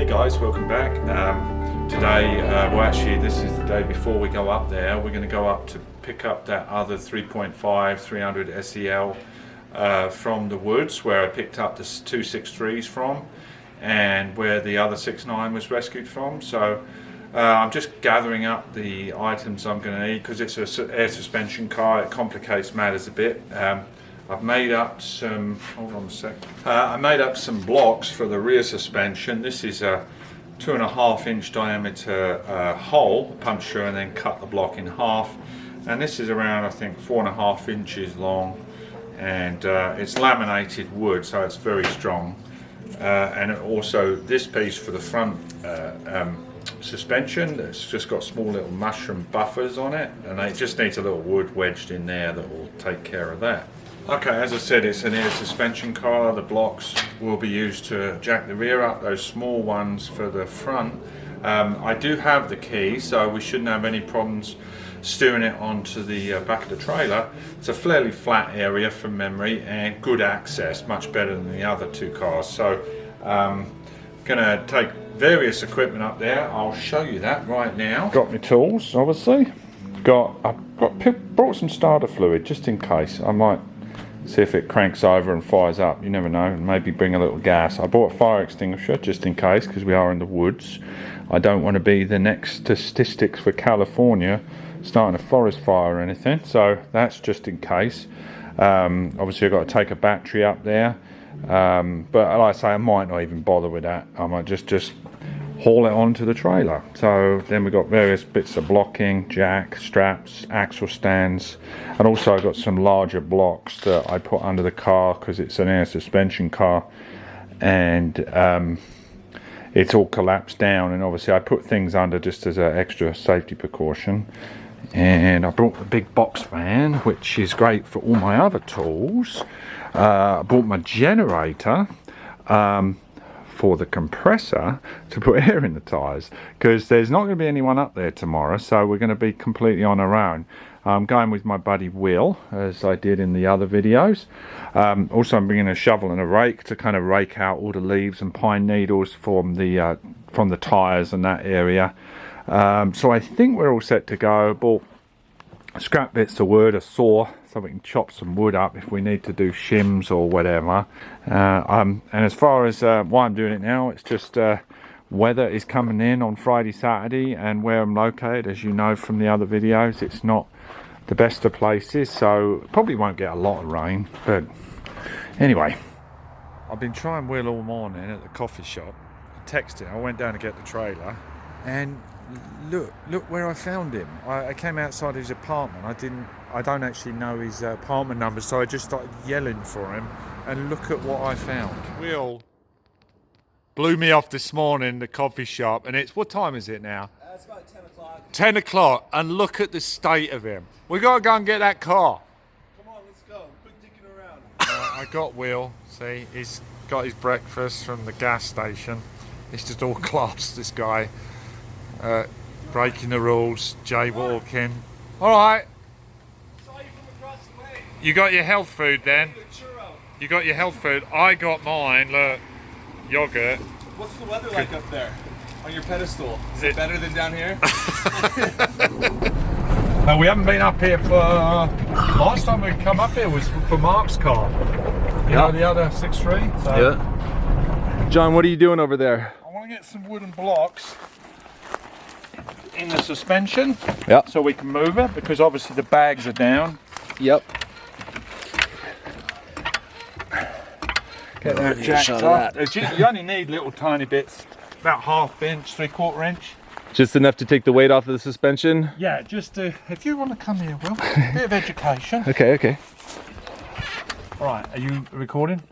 guys, welcome back. Today, well actually this is the day before we go up there. We're going to go up to pick up that other 3.5 300 SEL from the woods where I picked up the 263s from and where the other 6.9 was rescued from. So I'm just gathering up the items I'm going to need because it's an air suspension car. It complicates matters a bit. I've made up some, hold on a sec. I made up some blocks for the rear suspension. This is a 2.5 inch diameter hole puncture and then cut the block in half. And this is around, I think, 4.5 inches long. And it's laminated wood, so it's very strong. And also this piece for the front suspension, it's just got small little mushroom buffers on it. And it just needs a little wood wedged in there that will take care of that. Okay, as I said, it's an air suspension car. The blocks will be used to jack the rear up, those small ones for the front. I do have the key, so we shouldn't have any problems steering it onto the back of the trailer. It's a fairly flat area from memory and good access, much better than the other two cars. So gonna take various equipment up there. I'll show you that right now. Got my tools, obviously. I've brought some starter fluid just in case. I might see if it cranks over and fires up, you never know, and maybe bring a little gas. I bought a fire extinguisher just in case because we are in the woods. I don't want to be the next statistics for California starting a forest fire or anything, so that's just in case. Obviously I've got to take a battery up there, but like I say, I might not even bother with that. I might just haul it onto the trailer. So then we've got various bits of blocking, jack, straps, axle stands, and also I've got some larger blocks that I put under the car because it's an air suspension car and it's all collapsed down, and obviously I put things under just as an extra safety precaution. And I brought the big box fan, which is great for all my other tools. I brought my generator for the compressor to put air in the tyres because there's not going to be anyone up there tomorrow, so we're going to be completely on our own. I'm going with my buddy Will, as I did in the other videos. Also I'm bringing a shovel and a rake to kind of rake out all the leaves and pine needles from the tyres and that area. So I think we're all set to go. Bought scrap bits of wood, a saw, so we can chop some wood up if we need to do shims or whatever. And as far as why I'm doing it now, it's just weather is coming in on Friday, Saturday, and where I'm located, as you know from the other videos, it's not the best of places, so probably won't get a lot of rain. But anyway, I've been trying Will all morning at the coffee shop. I texted, I went down to get the trailer, and look where I found him. I came outside his apartment. I don't actually know his apartment number, so I just started yelling for him, and look at what I found. Will blew me off this morning, the coffee shop, and it's, what time is it now? It's about 10 o'clock. 10 o'clock, and look at the state of him. We gotta go and get that car. Come on, let's go. Quit dicking around. I got Will, see, he's got his breakfast from the gas station. It's just all class, this guy. Breaking the rules, jaywalking. Alright. Saw you from across the way. You got your health food then? You got your health food. I got mine, look, yogurt. What's the weather like up there on your pedestal? Is it better than down here? No, we haven't been up here for, last time we come up here was for Mark's car. You know, the other 6.3? So yeah. John, what are you doing over there? I want to get some wooden blocks in the suspension, so we can move it, because obviously the bags are down. Yep. Get that jacked up. You only need little tiny bits, about 1/2 inch, 3/4 inch. Just enough to take the weight off of the suspension? Yeah, just to, if you want to come here, Will, a bit of education. Okay. Alright, are you recording?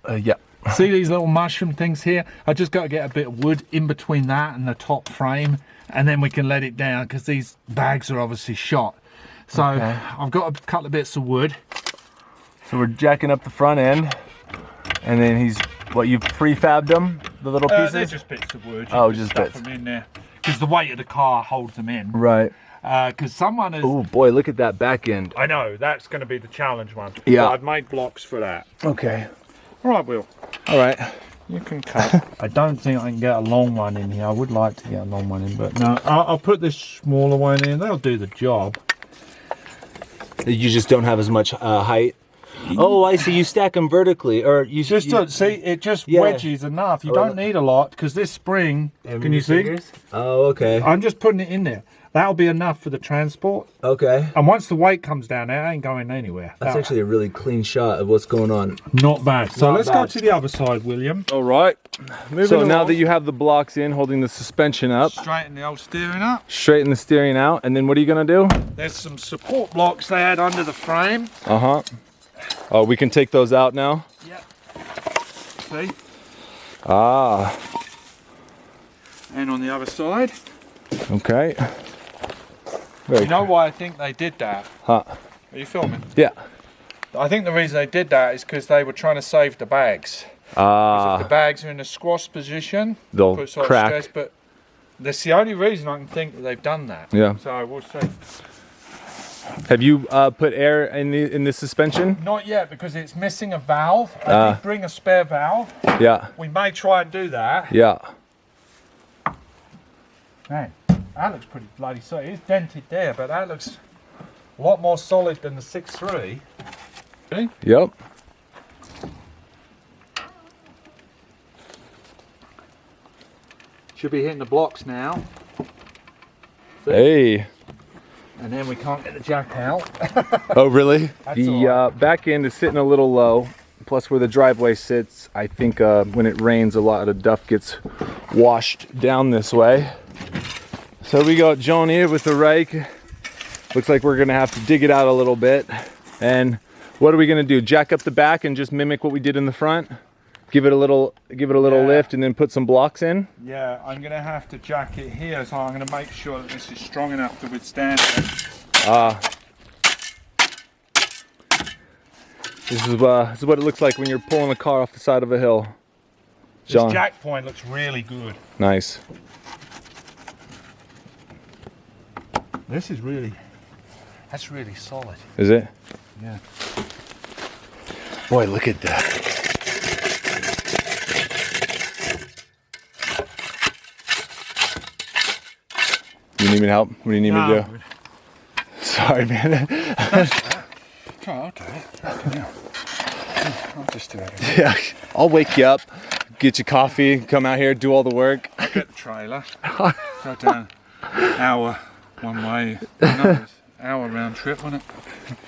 Yeah. See these little mushroom things here? I just got to get a bit of wood in between that and the top frame, and then we can let it down because these bags are obviously shot. So I've got a couple of bits of wood. So we're jacking up the front end, and then you've prefabbed them, the little pieces? They're just bits of wood. Oh, just stuff bits. them in there because the weight of the car holds them in. Right. Because someone has... Oh boy, look at that back end. I know, that's going to be the challenge one. Yeah. So I've made blocks for that. Okay. All right, Will. All right. You can cut. I don't think I can get a long one in here. I would like to get a long one in, but no, I'll put this smaller one in. That'll do the job. You just don't have as much height. Oh, I see. You stack them vertically, or you Just don't see, it just wedges enough. You don't need a lot because this spring, can you see? Oh, okay. I'm just putting it in there. That'll be enough for the transport. Okay. And once the weight comes down there, it ain't going anywhere. That's actually a really clean shot of what's going on. Not bad. So Not let's bad. go to the other side, William. All right. So now along. that you have the blocks in, holding the suspension up, Straighten the old steering up. straighten the steering out, and then what are you gonna do? There's some support blocks they had under the frame. Uh-huh. Oh, we can take those out now? Yep. See? Ah, And on the other side. okay. Very You know why I think they did that? Huh. Are you filming? Yeah. I think the reason they did that is because they were trying to save the bags. If the bags are in a squash position, They'll puts sort of crack. stress, but that's the only reason I can think that they've done that. Yeah. So we'll see. Have you put air in the suspension? Not yet because it's missing a valve. I did bring a spare valve. Yeah. We may try and do that. Yeah. Man, that looks pretty bloody solid. It's dented there, but that looks a lot more solid than the 6.3. See? Yep. Should be hitting the blocks now. Hey. And then we can't get the jack out. Oh, really? That's The all right. back end is sitting a little low. Plus, where the driveway sits, I think when it rains, a lot of duff gets washed down this way. So we got John here with the rake. Looks like we're gonna have to dig it out a little bit. And what are we gonna do? Jack up the back and just mimic what we did in the front? Give it a little lift and then put some blocks in? Yeah, I'm going to have to jack it here, so I'm going to make sure that this is strong enough to withstand it. This is what it looks like when you're pulling a car off the side of a hill. John. This jack point looks really good. Nice. That's really solid. Is it? Yeah. Boy, look at that. You need me to help? What do you need me to do? Sorry, man. I'll do it. I'll just do it. Yeah, I'll wake you up, get you coffee, come out here, do all the work. I'll get the trailer. Go down hour one way. No, it's hour round trip, wasn't it?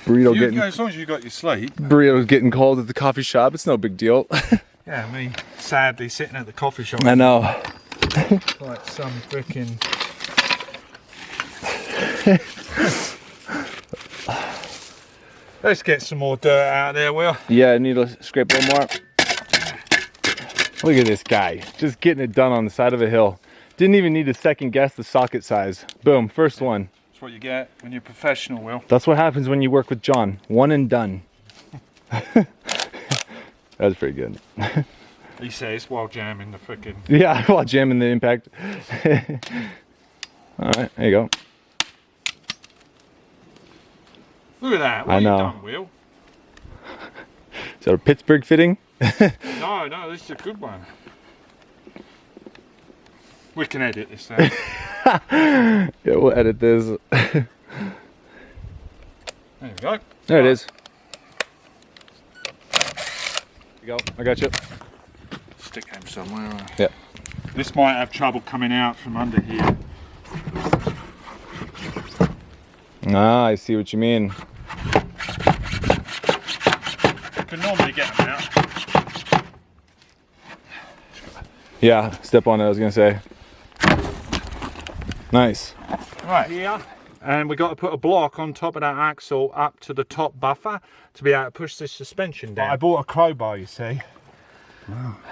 Burrito As long as you got your sleep. burrito's getting cold at the coffee shop. It's no big deal. Yeah, me sadly sitting at the coffee shop. I know. Like some freaking. Let's get some more dirt out there, Will. Yeah, I need to scrape a little more. Look at this guy, just getting it done on the side of a hill. Didn't even need to second guess the socket size. Boom, first one. That's what you get when you're professional, Will. That's what happens when you work with John. One and done. That's pretty good. He says while jamming the freaking. Yeah, while jamming the impact. All right, there you go. Look at that. What I have know. you done, Will? Is that a Pittsburgh fitting? No, this is a good one. We can edit this out. Yeah, we'll edit this. There we go. There it is. There you go. I got you. Stick him somewhere. Yeah. This might have trouble coming out from under here. Ah, I see what you mean. You can normally get them out. Yeah, step on it, I was gonna say. Nice. Right here. And we've got to put a block on top of that axle up to the top buffer to be able to push this suspension down. I bought a crowbar, you see.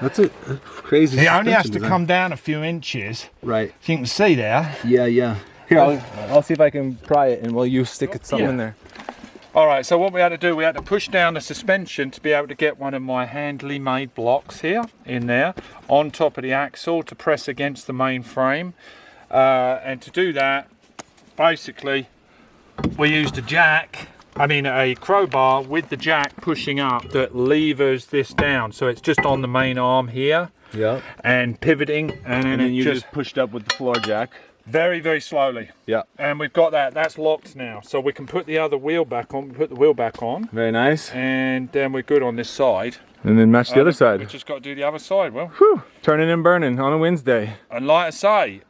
That's a crazy. It only has to come down a few inches. Right. So you can see there. Yeah, yeah. Here, I'll see if I can pry it, and while you stick something in there. All right, so what we had to do, we had to push down the suspension to be able to get one of my handily made blocks here, in there, on top of the axle to press against the main frame. And to do that, basically, we used a jack I mean a crowbar with the jack pushing up that levers this down, so it's just on the main arm here. Yeah. And pivoting, and then you just pushed up with the floor jack. Very, very slowly. Yeah. And we've got that's locked now, so we can put the other wheel back on. Put the wheel back on. Very nice. And then we're good on this side. And then match the other side. We've just got to do the other side. Well, whew, turning and burning on a Wednesday. And like I say,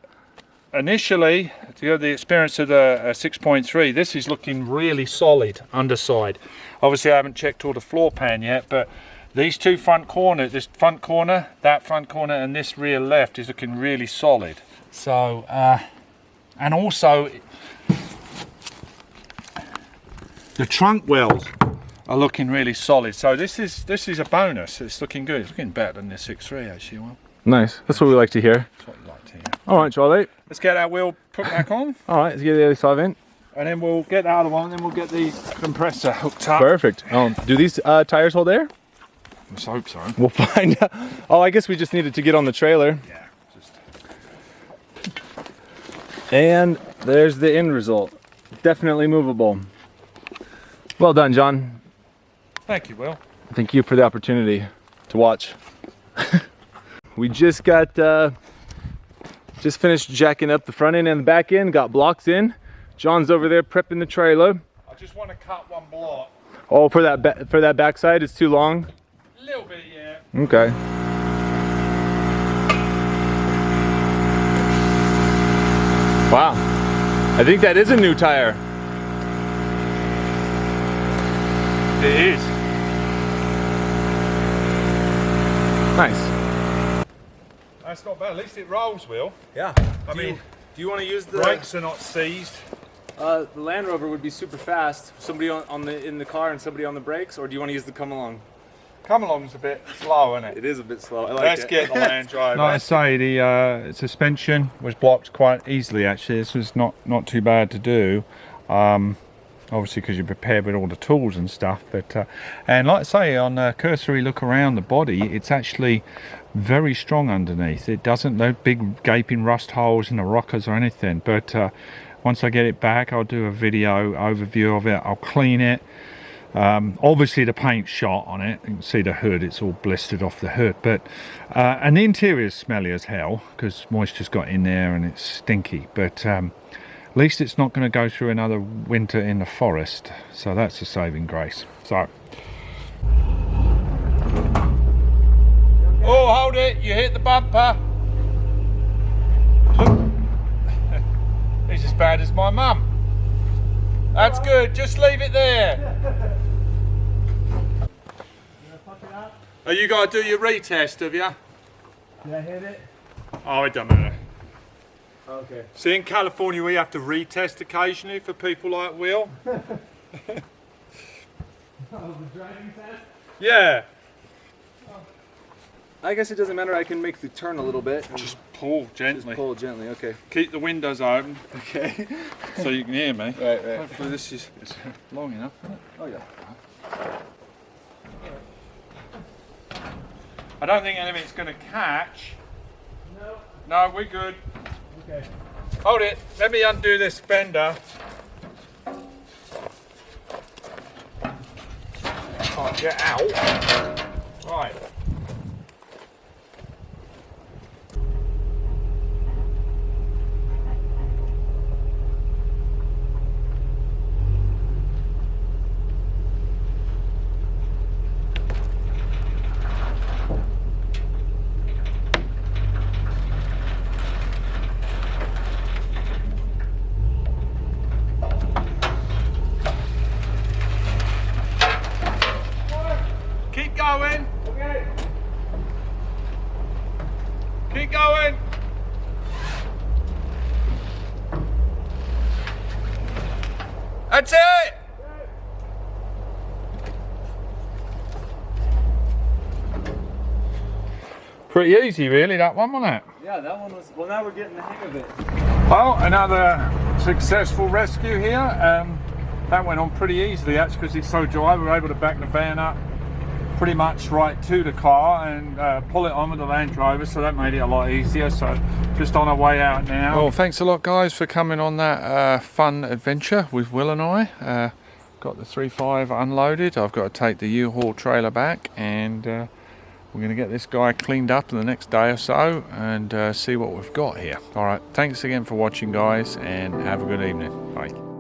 initially, to have the experience of the 6.3, this is looking really solid underside. Obviously, I haven't checked all the floor pan yet, but these two front corners, this front corner, that front corner, and this rear left is looking really solid. So, and also, the trunk wells are looking really solid. So this is a bonus. It's looking good. It's looking better than the 6.3 actually. Well, nice. That's what we like to hear. that's what I like to hear. All right, Charlie. Let's get that wheel put back on. All right, let's get the other side in. And then we'll get the other one, and then we'll get the compressor hooked up. Perfect. Do these tires hold air? Let's hope so. We'll find out. Oh, I guess we just needed to get on the trailer. Yeah. And there's the end result. Definitely movable. Well done, John. Thank you, Will. Thank you for the opportunity to watch. We just got, just finished jacking up the front end and the back end, got blocks in. John's over there prepping the trailer. I just want to cut one block. Oh, for that backside, it's too long? A little bit, yeah. Okay. Wow. I think that is a new tire. It is. Nice. That's not bad. At least it rolls, Will. Yeah. I mean, do you want to use the brakes are not seized. The Land Rover would be super fast. Somebody in the car and somebody on the brakes, or do you want to use the come along? Come along's a bit slow, isn't it? It is a bit slow. I like Let's it. get the Land Rover. Like I say, the suspension was blocked quite easily. Actually, this was not too bad to do. Obviously, because you're prepared with all the tools and stuff. But and like I say, on a cursory look around the body, it's actually very strong underneath. It doesn't no big gaping rust holes in the rockers or anything. But once I get it back, I'll do a video overview of it. I'll clean it. Obviously the paint's shot on it. You can see the hood, it's all blistered off the hood, but and the interior's smelly as hell because moisture's got in there and it's stinky, but at least it's not going to go through another winter in the forest, so that's a saving grace. So oh, hold it, you hit the bumper. He's as bad as my mum. That's good, just leave it there. Oh, you got to do your retest, have you? Did I hit it? Oh, it doesn't matter. Okay. See, in California we have to retest occasionally for people like Will. Oh, the driving test? Yeah. I guess it doesn't matter, I can make the turn a little bit. Just pull gently. Just pull gently, okay. Keep the windows open. Okay. So you can hear me. Right. Hopefully this is long enough, isn't it? Oh yeah. I don't think anything's going to catch. No. No, we're good. Okay. Hold it. Let me undo this fender. Can't get out. Right. Keep going. Okay. Keep going. That's it. Pretty easy, really, that one, wasn't it? Yeah, that one was, well now we're getting the hang of it. Well, another successful rescue here. That went on pretty easily, actually, because it's so dry. We were able to back the van up pretty much right to the car and pull it on with the Land Rover, so that made it a lot easier. So just on our way out now. Well, thanks a lot, guys, for coming on that fun adventure with Will and I. got the 3.5 unloaded. I've got to take the U-Haul trailer back, and we're going to get this guy cleaned up in the next day or so and see what we've got here. Alright, thanks again for watching, guys, and have a good evening. Bye.